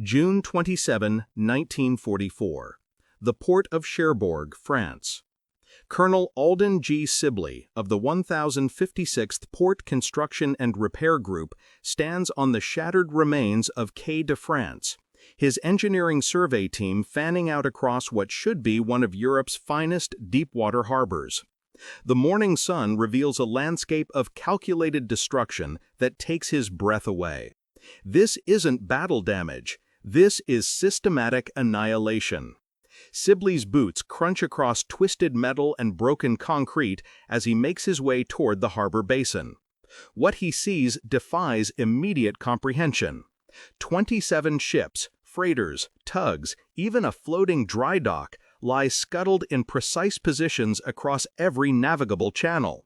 June 27, 1944. The port of Cherbourg, France. Colonel Alden G. Sibley of the 1056th Port Construction and Repair Group stands on the shattered remains of Quai de France, his engineering survey team fanning out across what should be one of Europe's finest deep-water harbors. The morning sun reveals a landscape of calculated destruction that takes his breath away. This isn't battle damage. This is systematic annihilation. Sibley's boots crunch across twisted metal and broken concrete as he makes his way toward the harbor basin. What he sees defies immediate comprehension. 27 ships, freighters, tugs, even a floating dry dock lie scuttled in precise positions across every navigable channel.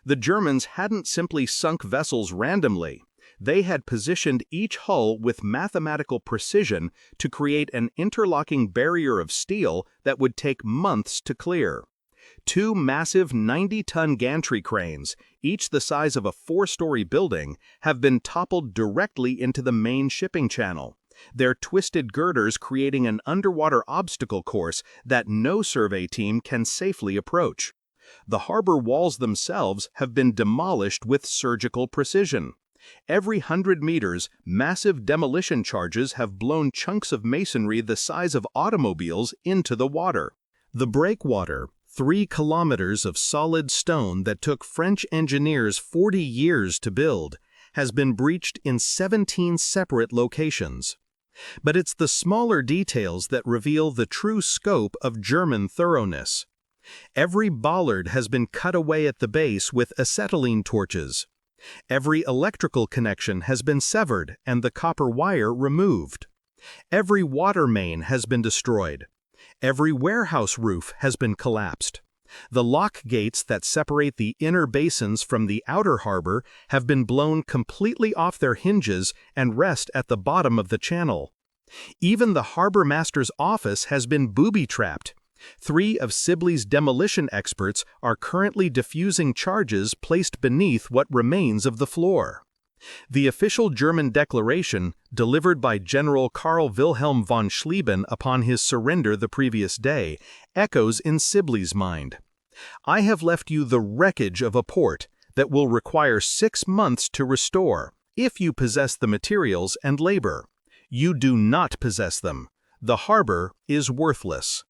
The Germans hadn't simply sunk vessels randomly. They had positioned each hull with mathematical precision to create an interlocking barrier of steel that would take months to clear. Two massive 90-ton gantry cranes, each the size of a 4-story building, have been toppled directly into the main shipping channel, their twisted girders creating an underwater obstacle course that no survey team can safely approach. The harbor walls themselves have been demolished with surgical precision. Every 100 meters, massive demolition charges have blown chunks of masonry the size of automobiles into the water. The breakwater, 3 kilometers of solid stone that took French engineers 40 years to build, has been breached in 17 separate locations. But it's the smaller details that reveal the true scope of German thoroughness. Every bollard has been cut away at the base with acetylene torches. Every electrical connection has been severed and the copper wire removed. Every water main has been destroyed. Every warehouse roof has been collapsed. The lock gates that separate the inner basins from the outer harbor have been blown completely off their hinges and rest at the bottom of the channel. Even the harbor master's office has been booby-trapped. 3 of Sibley's demolition experts are currently defusing charges placed beneath what remains of the floor. The official German declaration, delivered by General Karl Wilhelm von Schlieben upon his surrender the previous day, echoes in Sibley's mind. "I have left you the wreckage of a port that will require 6 months to restore, if you possess the materials and labor. You do not possess them. The harbor is worthless."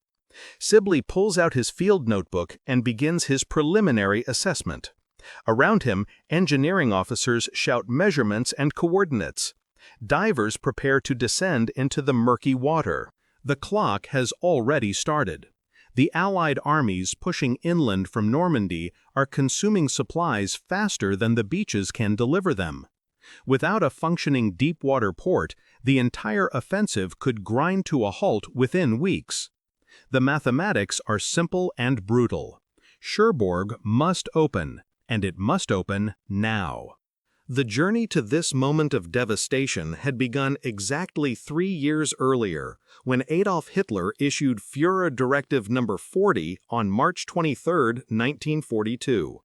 Sibley pulls out his field notebook and begins his preliminary assessment. Around him, engineering officers shout measurements and coordinates. Divers prepare to descend into the murky water. The clock has already started. The Allied armies pushing inland from Normandy are consuming supplies faster than the beaches can deliver them. Without a functioning deep-water port, the entire offensive could grind to a halt within weeks. The mathematics are simple and brutal. Cherbourg must open, and it must open now. The journey to this moment of devastation had begun exactly 3 years earlier, when Adolf Hitler issued Führer Directive No. 40 on March 23, 1942.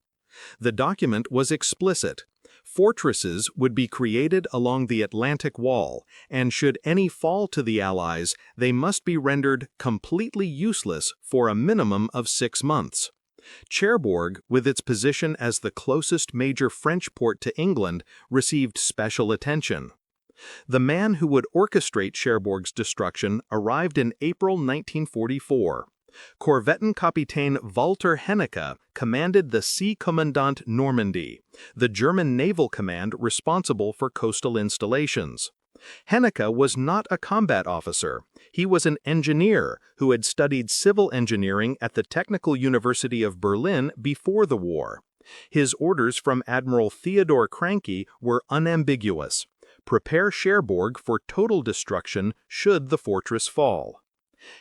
The document was explicit. Fortresses would be created along the Atlantic Wall, and should any fall to the Allies, they must be rendered completely useless for a minimum of 6 months. Cherbourg, with its position as the closest major French port to England, received special attention. The man who would orchestrate Cherbourg's destruction arrived in April 1944. Korvettenkapitän Walter Hennecke commanded the Sea Commandant Normandy, the German naval command responsible for coastal installations. Hennecke was not a combat officer. He was an engineer who had studied civil engineering at the Technical University of Berlin before the war. His orders from Admiral Theodor Cranky were unambiguous: prepare Cherbourg for total destruction should the fortress fall.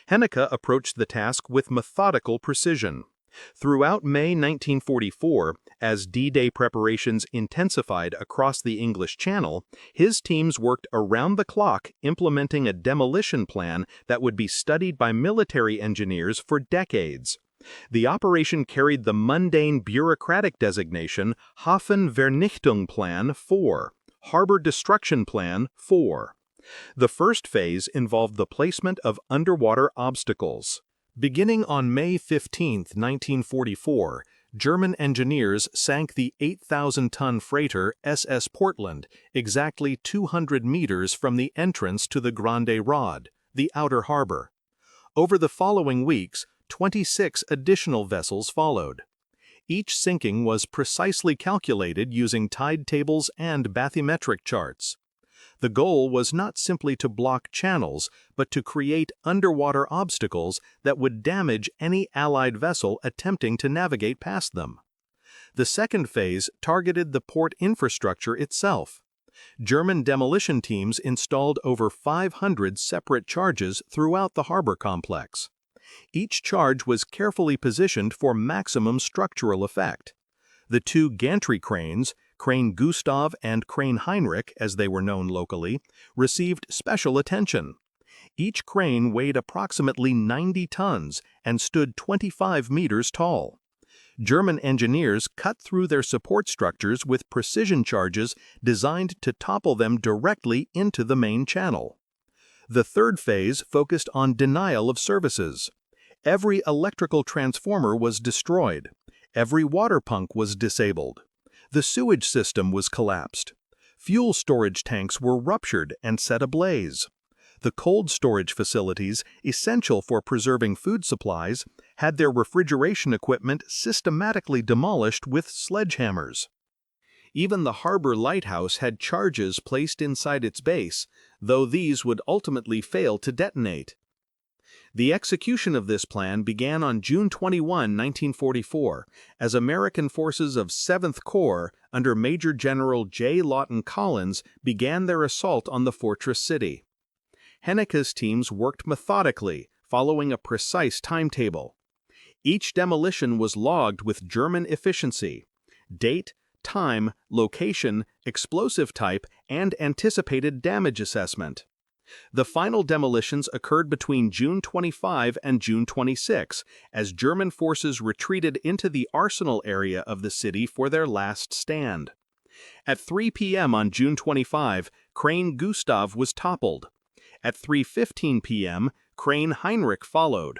Hennecke approached the task with methodical precision. Throughout May 1944, as D-Day preparations intensified across the English Channel, his teams worked around the clock implementing a demolition plan that would be studied by military engineers for decades. The operation carried the mundane bureaucratic designation Hafenvernichtungsplan 4, Harbor Destruction Plan 4. The first phase involved the placement of underwater obstacles. Beginning on May 15, 1944, German engineers sank the 8,000-ton freighter SS Portland exactly 200 meters from the entrance to the Grande Rod, the outer harbor. Over the following weeks, 26 additional vessels followed. Each sinking was precisely calculated using tide tables and bathymetric charts. The goal was not simply to block channels, but to create underwater obstacles that would damage any Allied vessel attempting to navigate past them. The second phase targeted the port infrastructure itself. German demolition teams installed over 500 separate charges throughout the harbor complex. Each charge was carefully positioned for maximum structural effect. The two gantry cranes, Crane Gustav and Crane Heinrich, as they were known locally, received special attention. Each crane weighed approximately 90 tons and stood 25 meters tall. German engineers cut through their support structures with precision charges designed to topple them directly into the main channel. The third phase focused on denial of services. Every electrical transformer was destroyed. Every water pump was disabled. The sewage system was collapsed. Fuel storage tanks were ruptured and set ablaze. The cold storage facilities, essential for preserving food supplies, had their refrigeration equipment systematically demolished with sledgehammers. Even the harbor lighthouse had charges placed inside its base, though these would ultimately fail to detonate. The execution of this plan began on June 21, 1944, as American forces of 7th Corps under Major General J. Lawton Collins began their assault on the fortress city. Henneke's teams worked methodically, following a precise timetable. Each demolition was logged with German efficiency: date, time, location, explosive type, and anticipated damage assessment. The final demolitions occurred between June 25 and June 26, as German forces retreated into the arsenal area of the city for their last stand. At 3 p.m. on June 25, Crane Gustav was toppled. At 3:15 p.m., Crane Heinrich followed.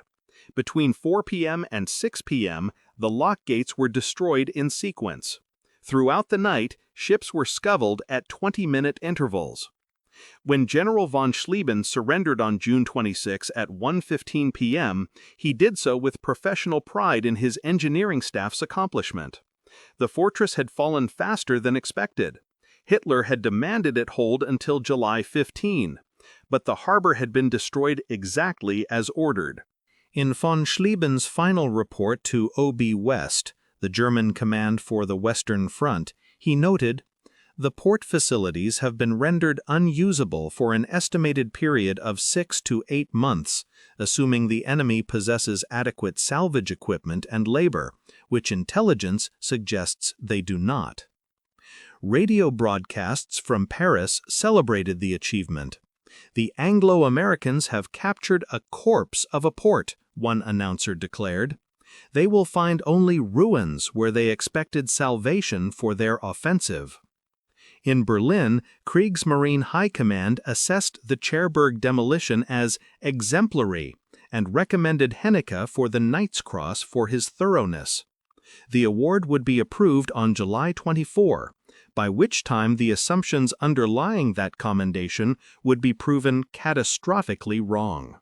Between 4 p.m. and 6 p.m., the lock gates were destroyed in sequence. Throughout the night, ships were scuttled at 20-minute intervals. When General von Schlieben surrendered on June 26 at 1:15 p.m., he did so with professional pride in his engineering staff's accomplishment. The fortress had fallen faster than expected. Hitler had demanded it hold until July 15, but the harbor had been destroyed exactly as ordered. In von Schlieben's final report to OB West, the German command for the Western Front, he noted, "The port facilities have been rendered unusable for an estimated period of 6 to 8 months, assuming the enemy possesses adequate salvage equipment and labor, which intelligence suggests they do not." Radio broadcasts from Paris celebrated the achievement. "The Anglo-Americans have captured a corpse of a port," one announcer declared. "They will find only ruins where they expected salvation for their offensive." In Berlin, Kriegsmarine High Command assessed the Cherbourg demolition as exemplary and recommended Hennecke for the Knight's Cross for his thoroughness. The award would be approved on July 24, by which time the assumptions underlying that commendation would be proven catastrophically wrong.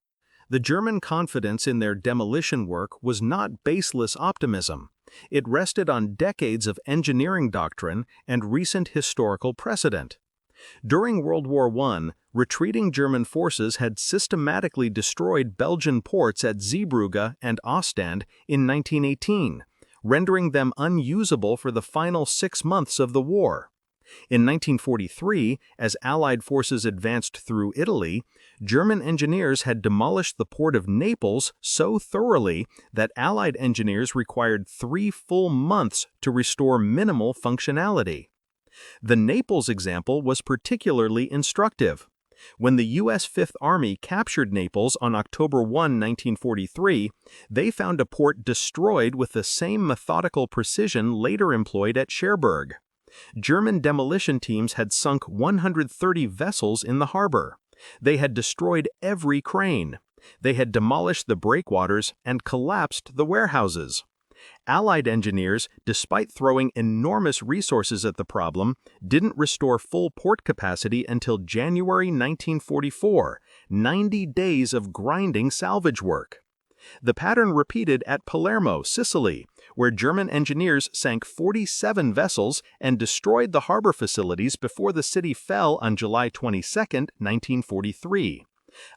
The German confidence in their demolition work was not baseless optimism. It rested on decades of engineering doctrine and recent historical precedent. During World War I, retreating German forces had systematically destroyed Belgian ports at Zeebrugge and Ostend in 1918, rendering them unusable for the final 6 months of the war. In 1943, as Allied forces advanced through Italy, German engineers had demolished the port of Naples so thoroughly that Allied engineers required 3 full months to restore minimal functionality. The Naples example was particularly instructive. When the U.S. Fifth Army captured Naples on October 1, 1943, they found a port destroyed with the same methodical precision later employed at Cherbourg. German demolition teams had sunk 130 vessels in the harbor. They had destroyed every crane. They had demolished the breakwaters and collapsed the warehouses. Allied engineers, despite throwing enormous resources at the problem, didn't restore full port capacity until January 1944, 90 days of grinding salvage work. The pattern repeated at Palermo, Sicily, where German engineers sank 47 vessels and destroyed the harbor facilities before the city fell on July 22, 1943.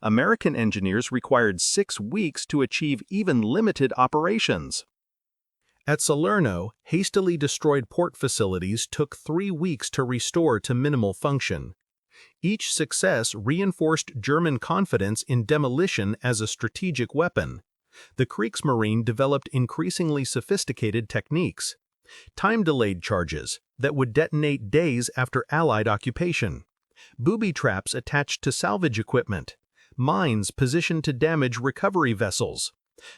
American engineers required 6 weeks to achieve even limited operations. At Salerno, hastily destroyed port facilities took 3 weeks to restore to minimal function. Each success reinforced German confidence in demolition as a strategic weapon. The Kriegsmarine developed increasingly sophisticated techniques. Time-delayed charges that would detonate days after Allied occupation. Booby traps attached to salvage equipment. Mines positioned to damage recovery vessels.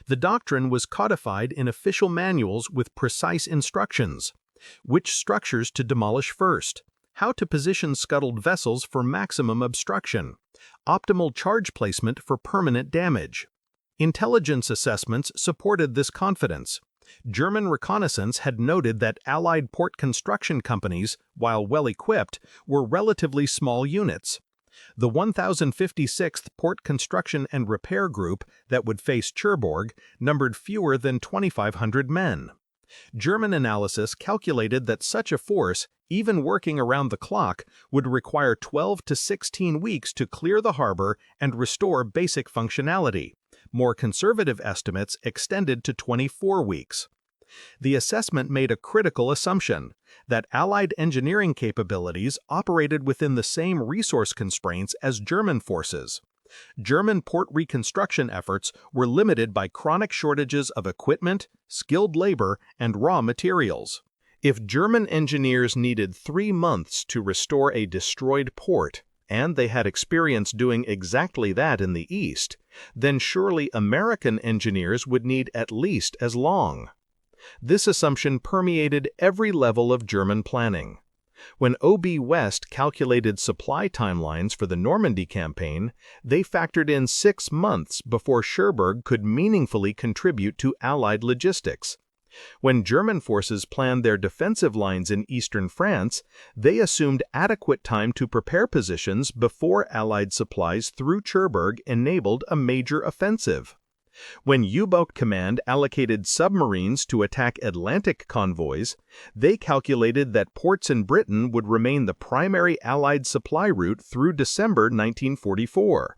The doctrine was codified in official manuals with precise instructions. Which structures to demolish first. How to position scuttled vessels for maximum obstruction. Optimal charge placement for permanent damage. Intelligence assessments supported this confidence. German reconnaissance had noted that Allied port construction companies, while well-equipped, were relatively small units. The 1056th Port Construction and Repair Group that would face Cherbourg numbered fewer than 2,500 men. German analysis calculated that such a force, even working around the clock, would require 12 to 16 weeks to clear the harbor and restore basic functionality. More conservative estimates extended to 24 weeks. The assessment made a critical assumption that Allied engineering capabilities operated within the same resource constraints as German forces. German port reconstruction efforts were limited by chronic shortages of equipment, skilled labor, and raw materials. If German engineers needed 3 months to restore a destroyed port, and they had experience doing exactly that in the East, then surely American engineers would need at least as long. This assumption permeated every level of German planning. When O.B. West calculated supply timelines for the Normandy campaign, they factored in 6 months before Cherbourg could meaningfully contribute to Allied logistics. When German forces planned their defensive lines in eastern France, they assumed adequate time to prepare positions before Allied supplies through Cherbourg enabled a major offensive. When U-boat command allocated submarines to attack Atlantic convoys, they calculated that ports in Britain would remain the primary Allied supply route through December 1944.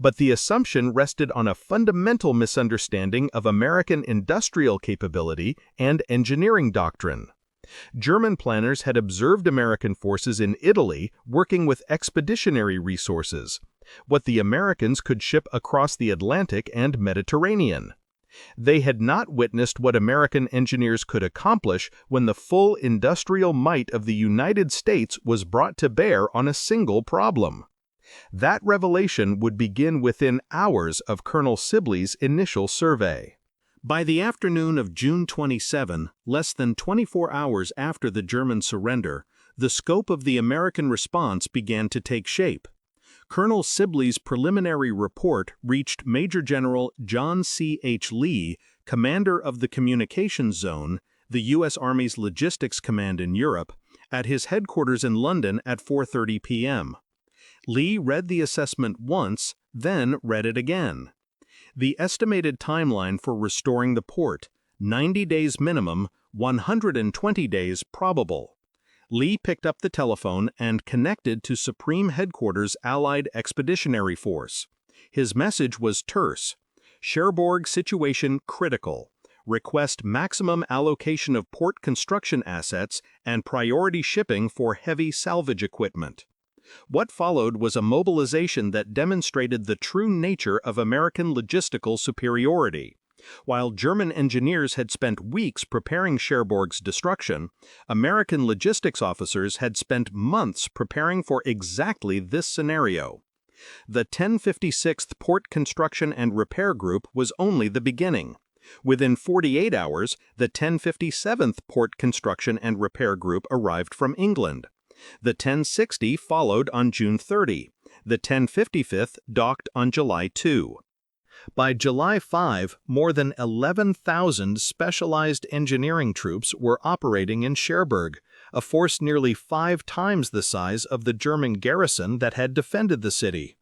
But the assumption rested on a fundamental misunderstanding of American industrial capability and engineering doctrine. German planners had observed American forces in Italy working with expeditionary resources, what the Americans could ship across the Atlantic and Mediterranean. They had not witnessed what American engineers could accomplish when the full industrial might of the United States was brought to bear on a single problem. That revelation would begin within hours of Colonel Sibley's initial survey. By the afternoon of June 27, less than 24 hours after the German surrender, the scope of the American response began to take shape. Colonel Sibley's preliminary report reached Major General John C. H. Lee, commander of the Communications Zone, the U.S. Army's Logistics Command in Europe, at his headquarters in London at 4:30 p.m. Lee read the assessment once, then read it again. The estimated timeline for restoring the port, 90 days minimum, 120 days probable. Lee picked up the telephone and connected to Supreme Headquarters Allied Expeditionary Force. His message was terse. Cherbourg situation critical. Request maximum allocation of port construction assets and priority shipping for heavy salvage equipment. What followed was a mobilization that demonstrated the true nature of American logistical superiority. While German engineers had spent weeks preparing Cherbourg's destruction, American logistics officers had spent months preparing for exactly this scenario. The 1056th Port Construction and Repair Group was only the beginning. Within 48 hours, the 1057th Port Construction and Repair Group arrived from England. The 1060 followed on June 30. The 1055th docked on July 2. By July 5, more than 11,000 specialized engineering troops were operating in Cherbourg, a force nearly 5 times the size of the German garrison that had defended the city.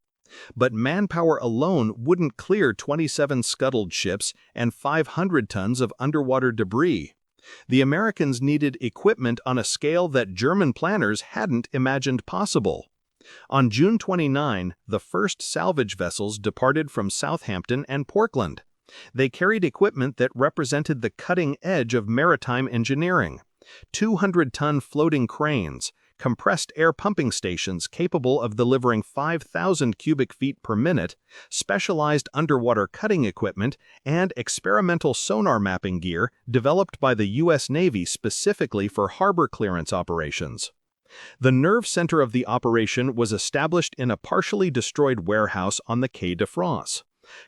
But manpower alone wouldn't clear 27 scuttled ships and 500 tons of underwater debris. The Americans needed equipment on a scale that German planners hadn't imagined possible. On June 29, the first salvage vessels departed from Southampton and Portland. They carried equipment that represented the cutting edge of maritime engineering: 200-ton floating cranes, compressed air pumping stations capable of delivering 5,000 cubic feet per minute, specialized underwater cutting equipment, and experimental sonar mapping gear developed by the U.S. Navy specifically for harbor clearance operations. The nerve center of the operation was established in a partially destroyed warehouse on the Quai de France.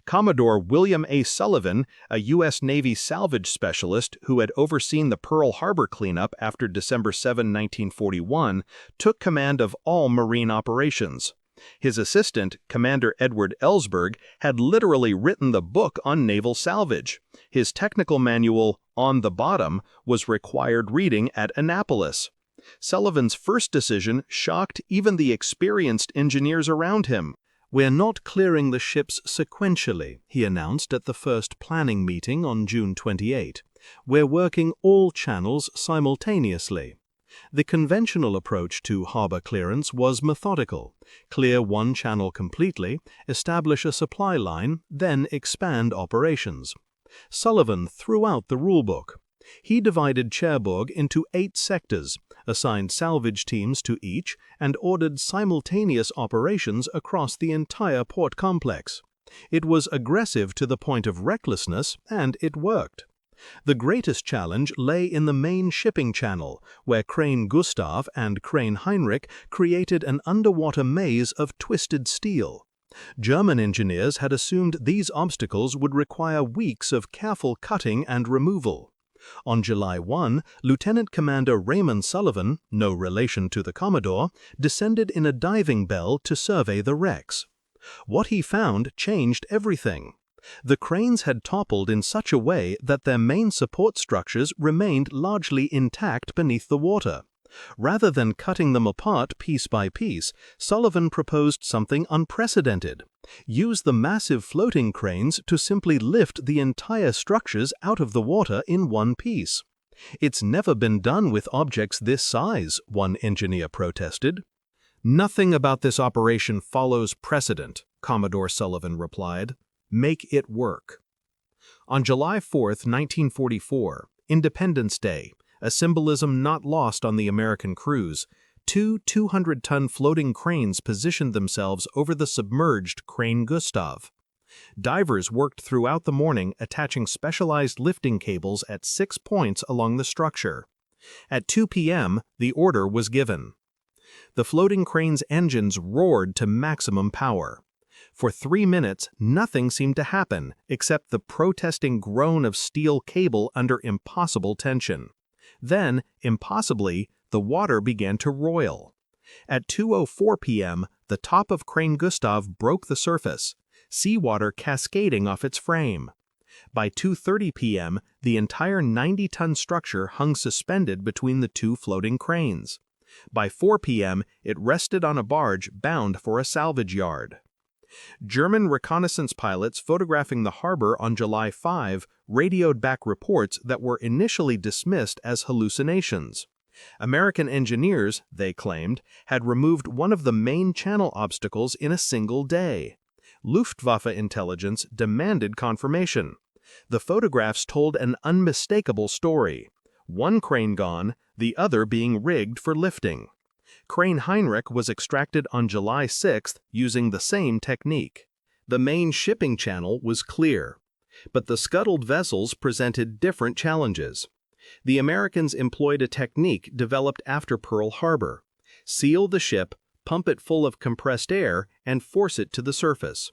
Commodore William A. Sullivan, a U.S. Navy salvage specialist who had overseen the Pearl Harbor cleanup after December 7, 1941, took command of all marine operations. His assistant, Commander Edward Ellsberg, had literally written the book on naval salvage. His technical manual, On the Bottom, was required reading at Annapolis. Sullivan's first decision shocked even the experienced engineers around him. "We're not clearing the ships sequentially," he announced at the first planning meeting on June 28. "We're working all channels simultaneously." The conventional approach to harbor clearance was methodical: clear one channel completely, establish a supply line, then expand operations. Sullivan threw out the rulebook. He divided Cherbourg into 8 sectors, assigned salvage teams to each, and ordered simultaneous operations across the entire port complex. It was aggressive to the point of recklessness, and it worked. The greatest challenge lay in the main shipping channel, where Crane Gustav and Crane Heinrich created an underwater maze of twisted steel. German engineers had assumed these obstacles would require weeks of careful cutting and removal. On July 1, Lieutenant Commander Raymond Sullivan, no relation to the Commodore, descended in a diving bell to survey the wrecks. What he found changed everything. The cranes had toppled in such a way that their main support structures remained largely intact beneath the water. Rather than cutting them apart piece by piece, Sullivan proposed something unprecedented: use the massive floating cranes to simply lift the entire structures out of the water in one piece. "It's never been done with objects this size," one engineer protested. "Nothing about this operation follows precedent," Commodore Sullivan replied. "Make it work." On July 4, 1944, Independence Day, a symbolism not lost on the American crews, 2 200-ton floating cranes positioned themselves over the submerged Crane Gustav. Divers worked throughout the morning attaching specialized lifting cables at 6 points along the structure. At 2 p.m., the order was given. The floating crane's engines roared to maximum power. For 3 minutes, nothing seemed to happen except the protesting groan of steel cable under impossible tension. Then, impossibly, the water began to roil. At 2:04 p.m., the top of Crane Gustav broke the surface, seawater cascading off its frame. By 2:30 p.m., the entire 90-ton structure hung suspended between the 2 floating cranes. By 4 p.m., it rested on a barge bound for a salvage yard. German reconnaissance pilots photographing the harbor on July 5 radioed back reports that were initially dismissed as hallucinations. American engineers, they claimed, had removed one of the main channel obstacles in a single day. Luftwaffe intelligence demanded confirmation. The photographs told an unmistakable story: one crane gone, the other being rigged for lifting. Crane Heinrich was extracted on July 6 using the same technique. The main shipping channel was clear, but the scuttled vessels presented different challenges. The Americans employed a technique developed after Pearl Harbor: seal the ship, pump it full of compressed air, and force it to the surface.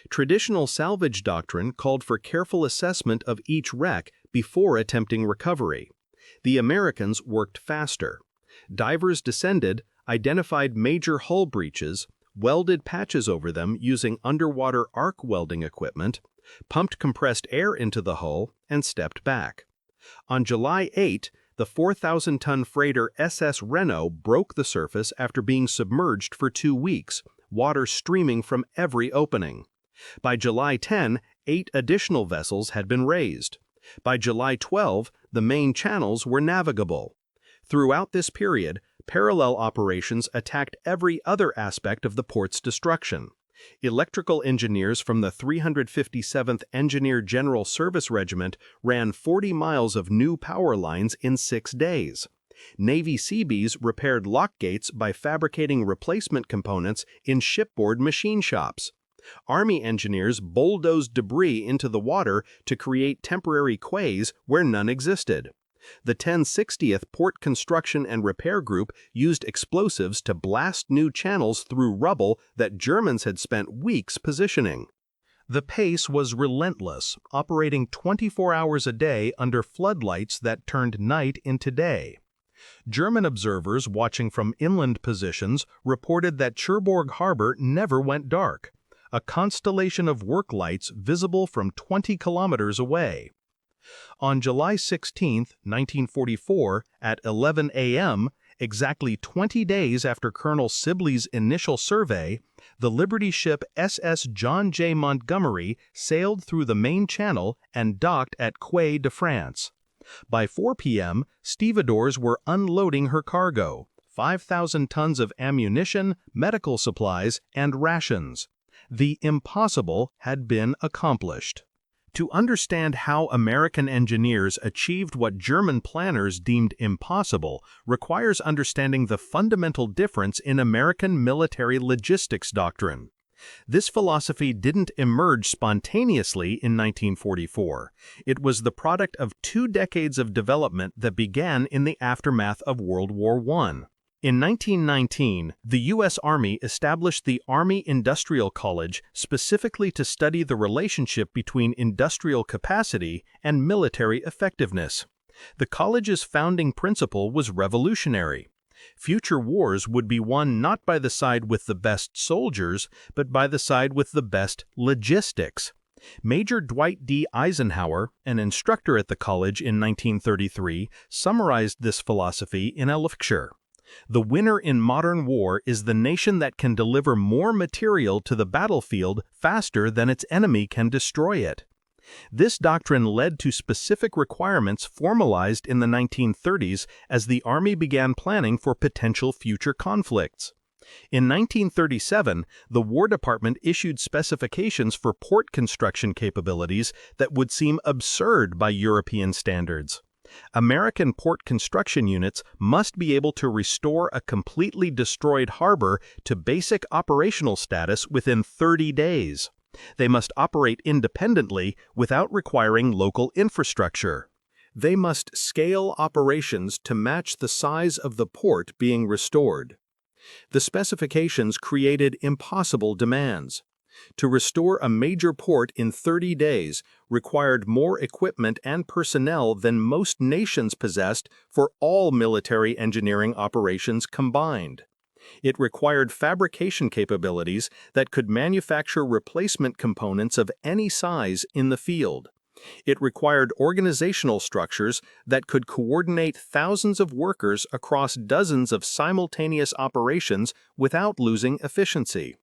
Traditional salvage doctrine called for careful assessment of each wreck before attempting recovery. The Americans worked faster. Divers descended, identified major hull breaches, welded patches over them using underwater arc welding equipment, pumped compressed air into the hull, and stepped back. On July 8, the 4,000-ton freighter SS Reno broke the surface after being submerged for 2 weeks, water streaming from every opening. By July 10, 8 additional vessels had been raised. By July 12, the main channels were navigable. Throughout this period, parallel operations attacked every other aspect of the port's destruction. Electrical engineers from the 357th Engineer General Service Regiment ran 40 miles of new power lines in 6 days. Navy Seabees repaired lock gates by fabricating replacement components in shipboard machine shops. Army engineers bulldozed debris into the water to create temporary quays where none existed. The 1060th Port Construction and Repair Group used explosives to blast new channels through rubble that Germans had spent weeks positioning. The pace was relentless, operating 24 hours a day under floodlights that turned night into day. German observers watching from inland positions reported that Cherbourg harbor never went dark, a constellation of work lights visible from 20 kilometers away. On July 16, 1944, at 11 a.m., exactly 20 days after Colonel Sibley's initial survey, the Liberty ship SS John J. Montgomery sailed through the main channel and docked at Quay de France. By 4 p.m., stevedores were unloading her cargo, 5,000 tons of ammunition, medical supplies, and rations. The impossible had been accomplished. To understand how American engineers achieved what German planners deemed impossible requires understanding the fundamental difference in American military logistics doctrine. This philosophy didn't emerge spontaneously in 1944. It was the product of 2 decades of development that began in the aftermath of World War I. In 1919, the U.S. Army established the Army Industrial College specifically to study the relationship between industrial capacity and military effectiveness. The college's founding principle was revolutionary. Future wars would be won not by the side with the best soldiers, but by the side with the best logistics. Major Dwight D. Eisenhower, an instructor at the college in 1933, summarized this philosophy in a lecture. The winner in modern war is the nation that can deliver more material to the battlefield faster than its enemy can destroy it. This doctrine led to specific requirements formalized in the 1930s as the Army began planning for potential future conflicts. In 1937, the War Department issued specifications for port construction capabilities that would seem absurd by European standards. American port construction units must be able to restore a completely destroyed harbor to basic operational status within 30 days. They must operate independently without requiring local infrastructure. They must scale operations to match the size of the port being restored. The specifications created impossible demands. To restore a major port in 30 days required more equipment and personnel than most nations possessed for all military engineering operations combined. It required fabrication capabilities that could manufacture replacement components of any size in the field. It required organizational structures that could coordinate thousands of workers across dozens of simultaneous operations without losing efficiency.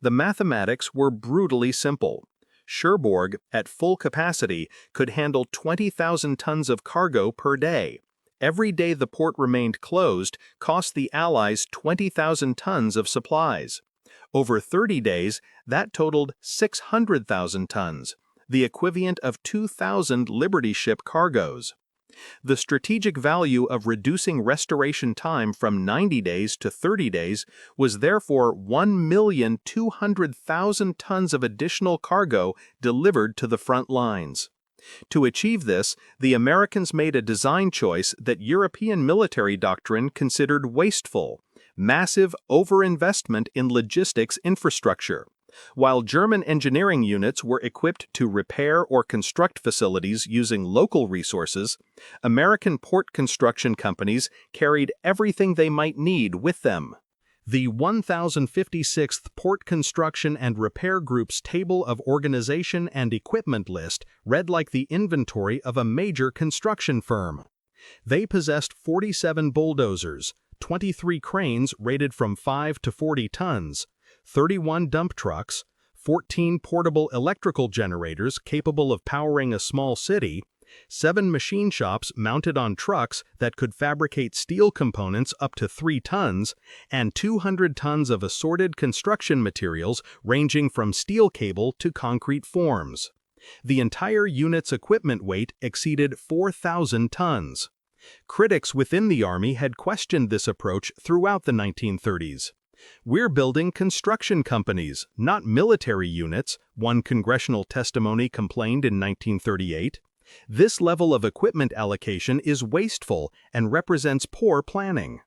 The mathematics were brutally simple. Cherbourg, at full capacity, could handle 20,000 tons of cargo per day. Every day the port remained closed cost the Allies 20,000 tons of supplies. Over 30 days, that totaled 600,000 tons, the equivalent of 2,000 Liberty ship cargoes. The strategic value of reducing restoration time from 90 days to 30 days was therefore 1,200,000 tons of additional cargo delivered to the front lines. To achieve this, the Americans made a design choice that European military doctrine considered wasteful: massive overinvestment in logistics infrastructure. While German engineering units were equipped to repair or construct facilities using local resources, American port construction companies carried everything they might need with them. The 1056th Port Construction and Repair Group's Table of Organization and Equipment list read like the inventory of a major construction firm. They possessed 47 bulldozers, 23 cranes rated from 5 to 40 tons, 31 dump trucks, 14 portable electrical generators capable of powering a small city, 7 machine shops mounted on trucks that could fabricate steel components up to 3 tons, and 200 tons of assorted construction materials ranging from steel cable to concrete forms. The entire unit's equipment weight exceeded 4,000 tons. Critics within the Army had questioned this approach throughout the 1930s. "We're building construction companies, not military units," one congressional testimony complained in 1938. "This level of equipment allocation is wasteful and represents poor planning."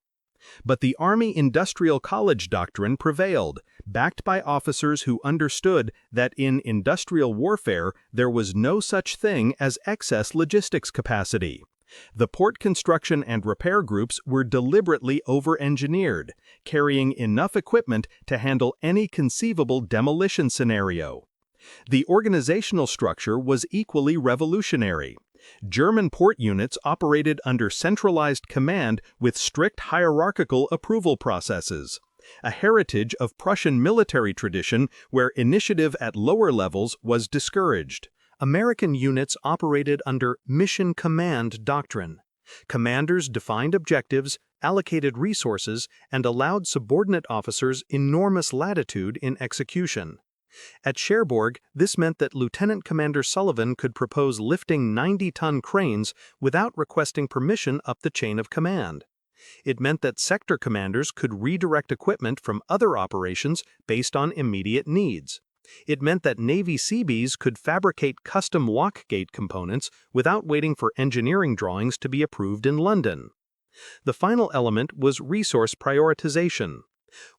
But the Army Industrial College doctrine prevailed, backed by officers who understood that in industrial warfare there was no such thing as excess logistics capacity. The port construction and repair groups were deliberately over-engineered, carrying enough equipment to handle any conceivable demolition scenario. The organizational structure was equally revolutionary. German port units operated under centralized command with strict hierarchical approval processes, a heritage of Prussian military tradition where initiative at lower levels was discouraged. American units operated under mission command doctrine. Commanders defined objectives, allocated resources, and allowed subordinate officers enormous latitude in execution. At Cherbourg, this meant that Lieutenant Commander Sullivan could propose lifting 90-ton cranes without requesting permission up the chain of command. It meant that sector commanders could redirect equipment from other operations based on immediate needs. It meant that Navy Seabees could fabricate custom lockgate components without waiting for engineering drawings to be approved in London. The final element was resource prioritization.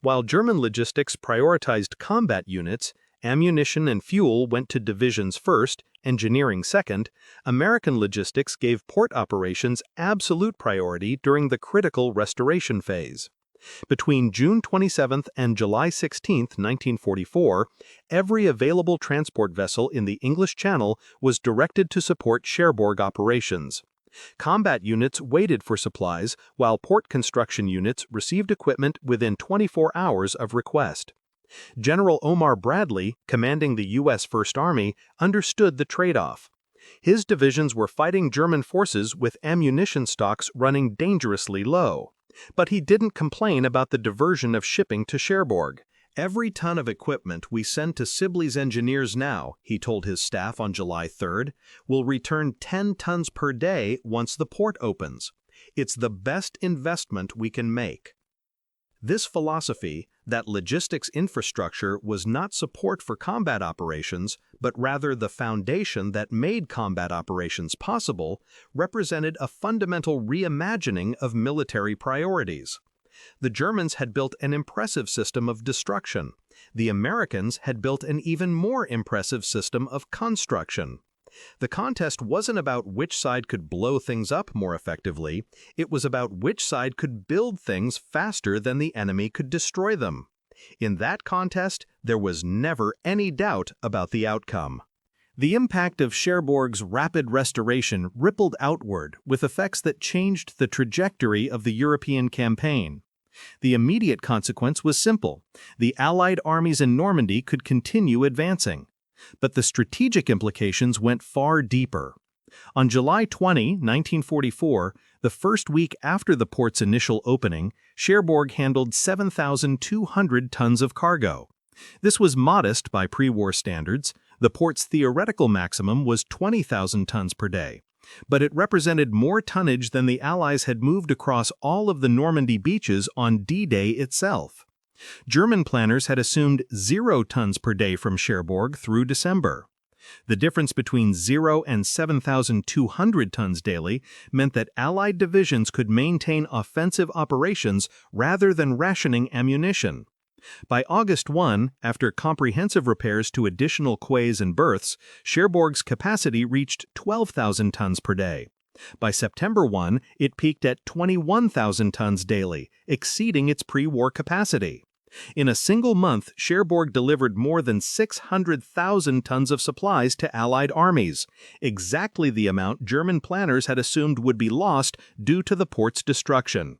While German logistics prioritized combat units, ammunition and fuel went to divisions first, engineering second, American logistics gave port operations absolute priority during the critical restoration phase. Between June 27 and July 16, 1944, every available transport vessel in the English Channel was directed to support Cherbourg operations. Combat units waited for supplies, while port construction units received equipment within 24 hours of request. General Omar Bradley, commanding the U.S. First Army, understood the trade-off. His divisions were fighting German forces with ammunition stocks running dangerously low. But he didn't complain about the diversion of shipping to Cherbourg. "Every ton of equipment we send to Sibley's engineers now," he told his staff on July 3rd, "will return 10 tons per day once the port opens. It's the best investment we can make." This philosophy, that logistics infrastructure was not support for combat operations, but rather the foundation that made combat operations possible, represented a fundamental reimagining of military priorities. The Germans had built an impressive system of destruction. The Americans had built an even more impressive system of construction. The contest wasn't about which side could blow things up more effectively, it was about which side could build things faster than the enemy could destroy them. In that contest, there was never any doubt about the outcome. The impact of Cherbourg's rapid restoration rippled outward with effects that changed the trajectory of the European campaign. The immediate consequence was simple: the Allied armies in Normandy could continue advancing. But the strategic implications went far deeper. On July 20, 1944, the first week after the port's initial opening, Cherbourg handled 7,200 tons of cargo. This was modest by pre-war standards. The port's theoretical maximum was 20,000 tons per day. But it represented more tonnage than the Allies had moved across all of the Normandy beaches on D-Day itself. German planners had assumed 0 tons per day from Cherbourg through December. The difference between 0 and 7,200 tons daily meant that Allied divisions could maintain offensive operations rather than rationing ammunition. By August 1, after comprehensive repairs to additional quays and berths, Cherbourg's capacity reached 12,000 tons per day. By September 1, it peaked at 21,000 tons daily, exceeding its pre-war capacity. In a single month, Cherbourg delivered more than 600,000 tons of supplies to Allied armies, exactly the amount German planners had assumed would be lost due to the port's destruction.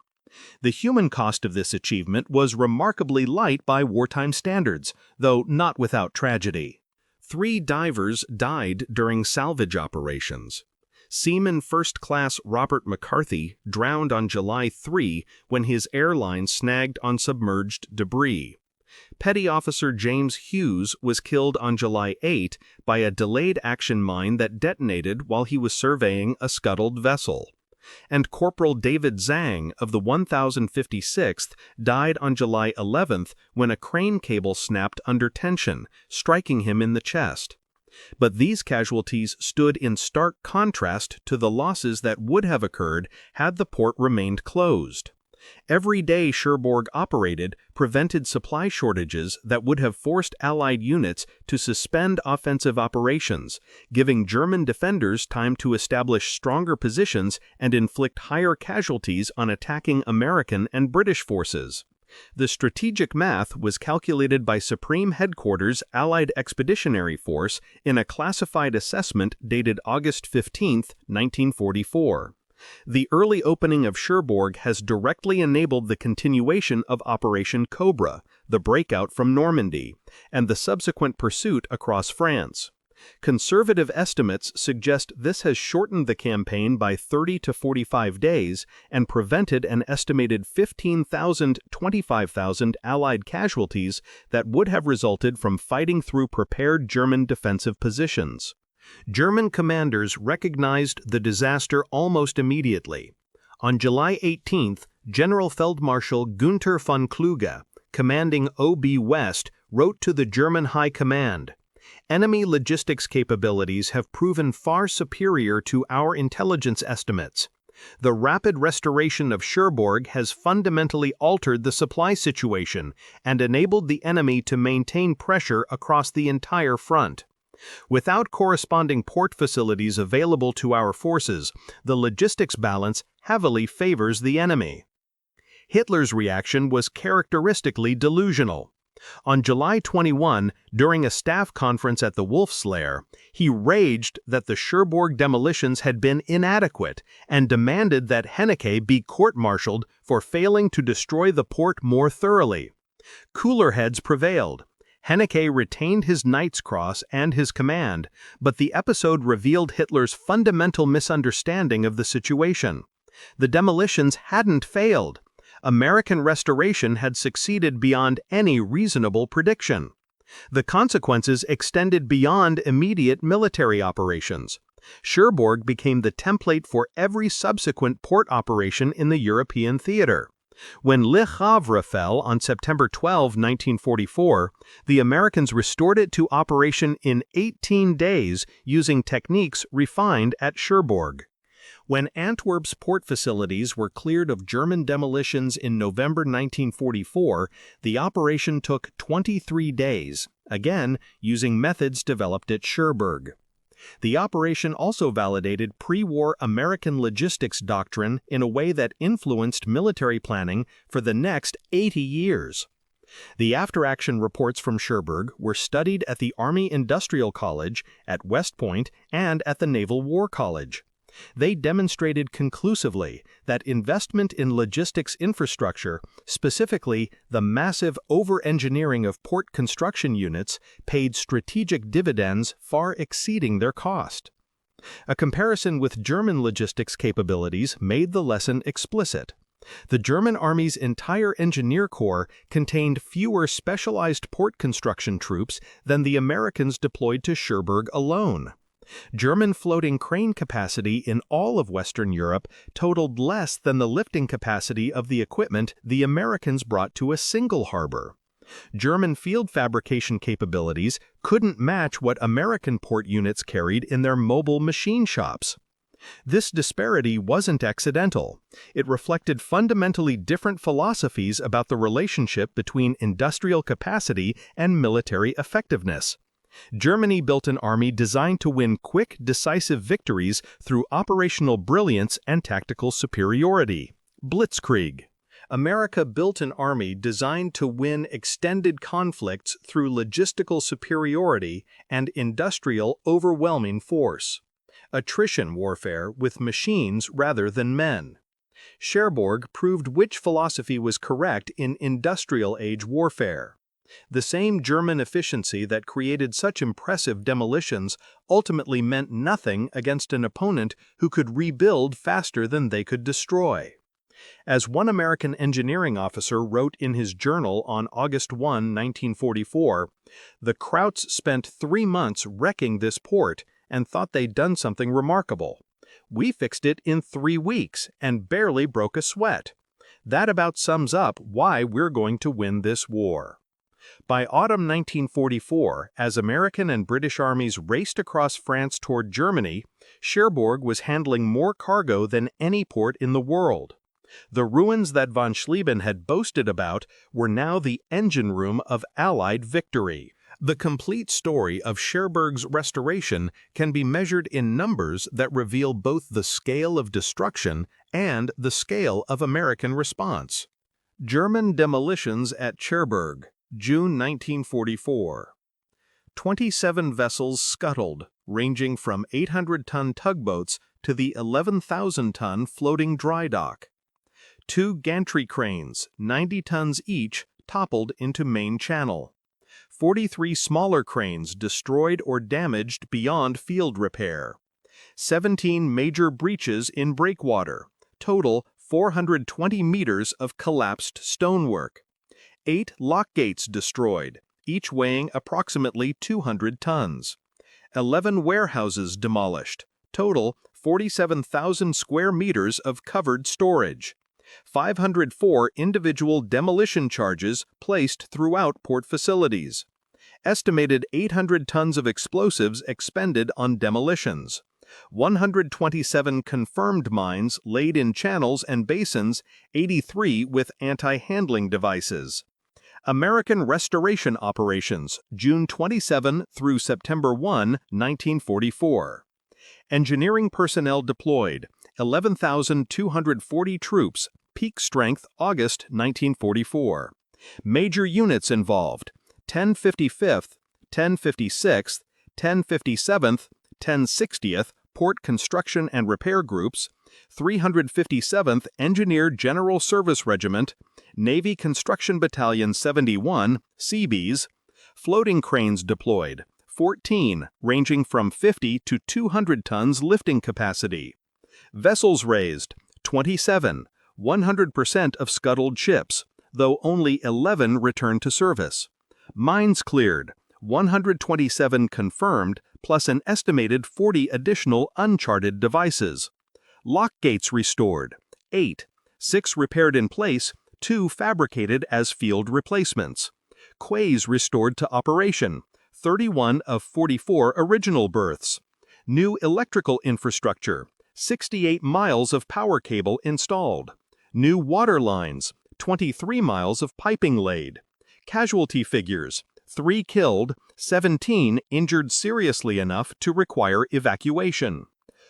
The human cost of this achievement was remarkably light by wartime standards, though not without tragedy. 3 divers died during salvage operations. Seaman First Class Robert McCarthy drowned on July 3 when his airline snagged on submerged debris. Petty Officer James Hughes was killed on July 8 by a delayed action mine that detonated while he was surveying a scuttled vessel. And Corporal David Zhang of the 1056th died on July 11th when a crane cable snapped under tension, striking him in the chest. But these casualties stood in stark contrast to the losses that would have occurred had the port remained closed. Every day Cherbourg operated prevented supply shortages that would have forced Allied units to suspend offensive operations, giving German defenders time to establish stronger positions and inflict higher casualties on attacking American and British forces. The strategic math was calculated by Supreme Headquarters Allied Expeditionary Force in a classified assessment dated August 15, 1944. The early opening of Cherbourg has directly enabled the continuation of Operation Cobra, the breakout from Normandy, and the subsequent pursuit across France. Conservative estimates suggest this has shortened the campaign by 30 to 45 days and prevented an estimated 15,000 to 25,000 Allied casualties that would have resulted from fighting through prepared German defensive positions. German commanders recognized the disaster almost immediately. On July 18, General Feldmarschall Günther von Kluge, commanding OB West, wrote to the German High Command, "Enemy logistics capabilities have proven far superior to our intelligence estimates. The rapid restoration of Cherbourg has fundamentally altered the supply situation and enabled the enemy to maintain pressure across the entire front. Without corresponding port facilities available to our forces, the logistics balance heavily favors the enemy." Hitler's reaction was characteristically delusional. On July 21, during a staff conference at the Wolf's Lair, he raged that the Cherbourg demolitions had been inadequate and demanded that Hennicke be court-martialed for failing to destroy the port more thoroughly. Cooler heads prevailed. Hennicke retained his Knight's Cross and his command, but the episode revealed Hitler's fundamental misunderstanding of the situation. The demolitions hadn't failed. American restoration had succeeded beyond any reasonable prediction. The consequences extended beyond immediate military operations. Cherbourg became the template for every subsequent port operation in the European theater. When Le Havre fell on September 12, 1944, the Americans restored it to operation in 18 days using techniques refined at Cherbourg. When Antwerp's port facilities were cleared of German demolitions in November 1944, the operation took 23 days, again using methods developed at Cherbourg. The operation also validated pre-war American logistics doctrine in a way that influenced military planning for the next 80 years. The after-action reports from Cherbourg were studied at the Army Industrial College, at West Point, and at the Naval War College. They demonstrated conclusively that investment in logistics infrastructure, specifically the massive over-engineering of port construction units, paid strategic dividends far exceeding their cost. A comparison with German logistics capabilities made the lesson explicit. The German Army's entire engineer corps contained fewer specialized port construction troops than the Americans deployed to Cherbourg alone. German floating crane capacity in all of Western Europe totaled less than the lifting capacity of the equipment the Americans brought to a single harbor. German field fabrication capabilities couldn't match what American port units carried in their mobile machine shops. This disparity wasn't accidental. It reflected fundamentally different philosophies about the relationship between industrial capacity and military effectiveness. Germany built an army designed to win quick, decisive victories through operational brilliance and tactical superiority. Blitzkrieg. America built an army designed to win extended conflicts through logistical superiority and industrial overwhelming force. Attrition warfare with machines rather than men. Cherbourg proved which philosophy was correct in industrial age warfare. The same German efficiency that created such impressive demolitions ultimately meant nothing against an opponent who could rebuild faster than they could destroy. As one American engineering officer wrote in his journal on August 1, 1944, "The Krauts spent 3 months wrecking this port and thought they'd done something remarkable. We fixed it in 3 weeks and barely broke a sweat. That about sums up why we're going to win this war." By autumn 1944, as American and British armies raced across France toward Germany, Cherbourg was handling more cargo than any port in the world. The ruins that von Schlieben had boasted about were now the engine room of Allied victory. The complete story of Cherbourg's restoration can be measured in numbers that reveal both the scale of destruction and the scale of American response. German demolitions at Cherbourg, June 1944. 27 vessels scuttled, ranging from 800-ton tugboats to the 11,000-ton floating dry dock. 2 gantry cranes, 90 tons each, toppled into main channel. 43 smaller cranes destroyed or damaged beyond field repair. 17 major breaches in breakwater. Total 420 meters of collapsed stonework. 8 lock gates destroyed, each weighing approximately 200 tons. 11 warehouses demolished. Total 47,000 square meters of covered storage. 504 individual demolition charges placed throughout port facilities. Estimated 800 tons of explosives expended on demolitions. 127 confirmed mines laid in channels and basins, 83 with anti-handling devices. American restoration operations, June 27 through September 1, 1944. Engineering personnel deployed, 11,240 troops, peak strength August 1944. Major units involved, 1055th, 1056th, 1057th, 1060th Port Construction and Repair Groups, 357th Engineer General Service Regiment, Navy Construction Battalion 71, Seabees, floating cranes deployed, 14, ranging from 50 to 200 tons lifting capacity. Vessels raised, 27, 100% of scuttled ships, though only 11 returned to service. Mines cleared, 127 confirmed, plus an estimated 40 additional uncharted devices. Lock gates restored, 8, 6 repaired in place, 2 fabricated as field replacements. Quays restored to operation, 31 of 44 original berths. New electrical infrastructure, 68 miles of power cable installed. New water lines, 23 miles of piping laid. Casualty figures, 3 killed, 17 injured seriously enough to require evacuation.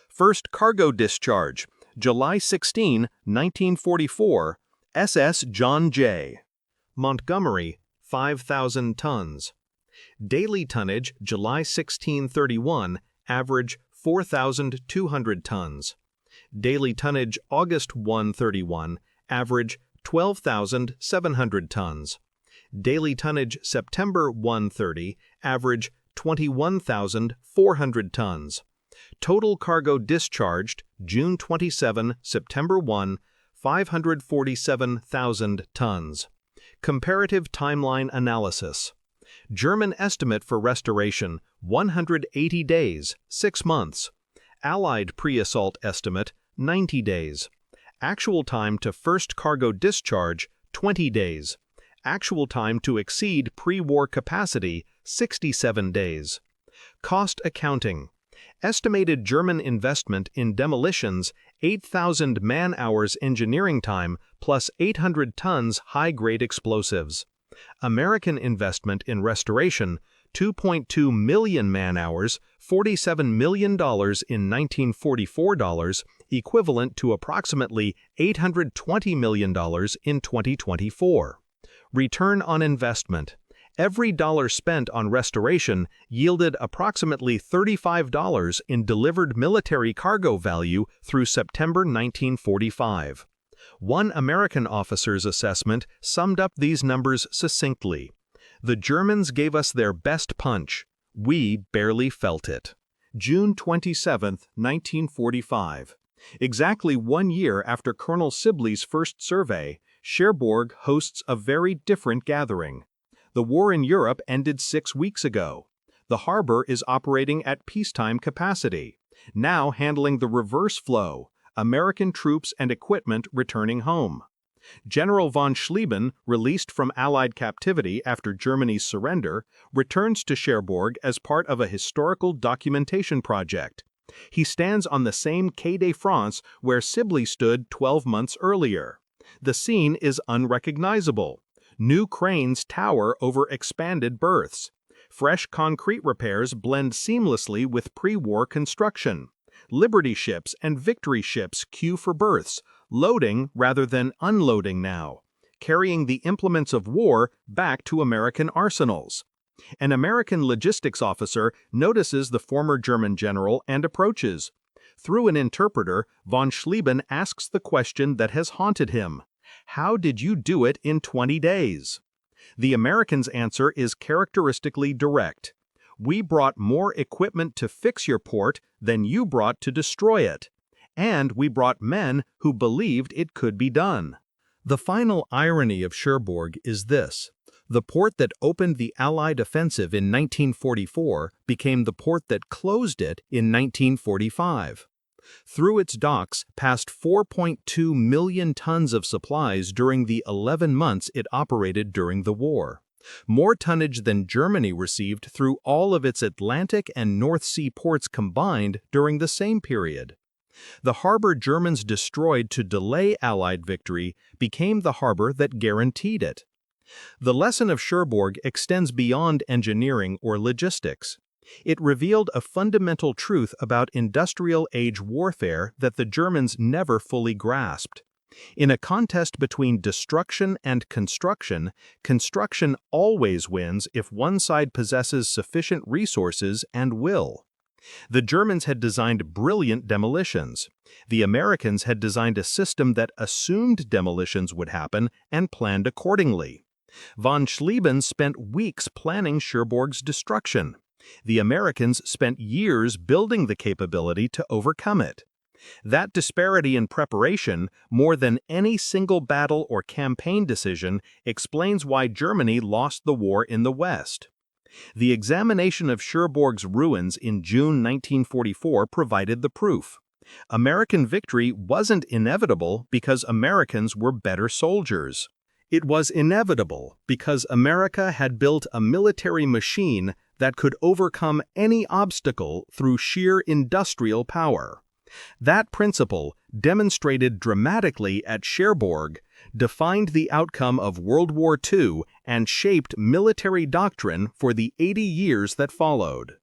First cargo discharge, July 16, 1944, SS John J. Montgomery, 5,000 tons. Daily tonnage, July 16-31, average 4,200 tons. Daily tonnage, August 1-31, average 12,700 tons. Daily tonnage, September 1-30, average 21,400 tons. Total cargo discharged, June 27, September 1, 547,000 tons. Comparative timeline analysis. German estimate for restoration, 180 days, 6 months. Allied pre-assault estimate, 90 days. Actual time to first cargo discharge, 20 days. Actual time to exceed pre-war capacity, 67 days. Cost accounting. Estimated German investment in demolitions, 8,000 man-hours engineering time plus 800 tons high-grade explosives. American investment in restoration, 2.2 million man-hours, $47 million in 1944 dollars, equivalent to approximately $820 million in 2024. Return on investment. Every dollar spent on restoration yielded approximately $35 in delivered military cargo value through September 1945. One American officer's assessment summed up these numbers succinctly. The Germans gave us their best punch. We barely felt it. June 27, 1945. Exactly 1 year after Colonel Sibley's first survey, Cherbourg hosts a very different gathering. The war in Europe ended 6 weeks ago. The harbor is operating at peacetime capacity, now handling the reverse flow, American troops and equipment returning home. General von Schlieben, released from Allied captivity after Germany's surrender, returns to Cherbourg as part of a historical documentation project. He stands on the same Quai de France where Sibley stood 12 months earlier. The scene is unrecognizable. New cranes tower over expanded berths. Fresh concrete repairs blend seamlessly with pre-war construction. Liberty ships and Victory ships queue for berths, loading rather than unloading now, carrying the implements of war back to American arsenals. An American logistics officer notices the former German general and approaches. Through an interpreter, von Schlieben asks the question that has haunted him. How did you do it in 20 days? The American's answer is characteristically direct. We brought more equipment to fix your port than you brought to destroy it. And we brought men who believed it could be done. The final irony of Cherbourg is this. The port that opened the Allied offensive in 1944 became the port that closed it in 1945. Through its docks passed 4.2 million tons of supplies during the 11 months it operated during the war. More tonnage than Germany received through all of its Atlantic and North Sea ports combined during the same period. The harbor Germans destroyed to delay Allied victory became the harbor that guaranteed it. The lesson of Cherbourg extends beyond engineering or logistics. It revealed a fundamental truth about industrial-age warfare that the Germans never fully grasped. In a contest between destruction and construction, construction always wins if one side possesses sufficient resources and will. The Germans had designed brilliant demolitions. The Americans had designed a system that assumed demolitions would happen and planned accordingly. Von Schlieben spent weeks planning Cherbourg's destruction. The Americans spent years building the capability to overcome it. That disparity in preparation, more than any single battle or campaign decision, explains why Germany lost the war in the West. The examination of Cherbourg's ruins in June 1944 provided the proof. American victory wasn't inevitable because Americans were better soldiers. It was inevitable because America had built a military machine that could overcome any obstacle through sheer industrial power. That principle, demonstrated dramatically at Cherbourg, defined the outcome of World War II and shaped military doctrine for the 80 years that followed.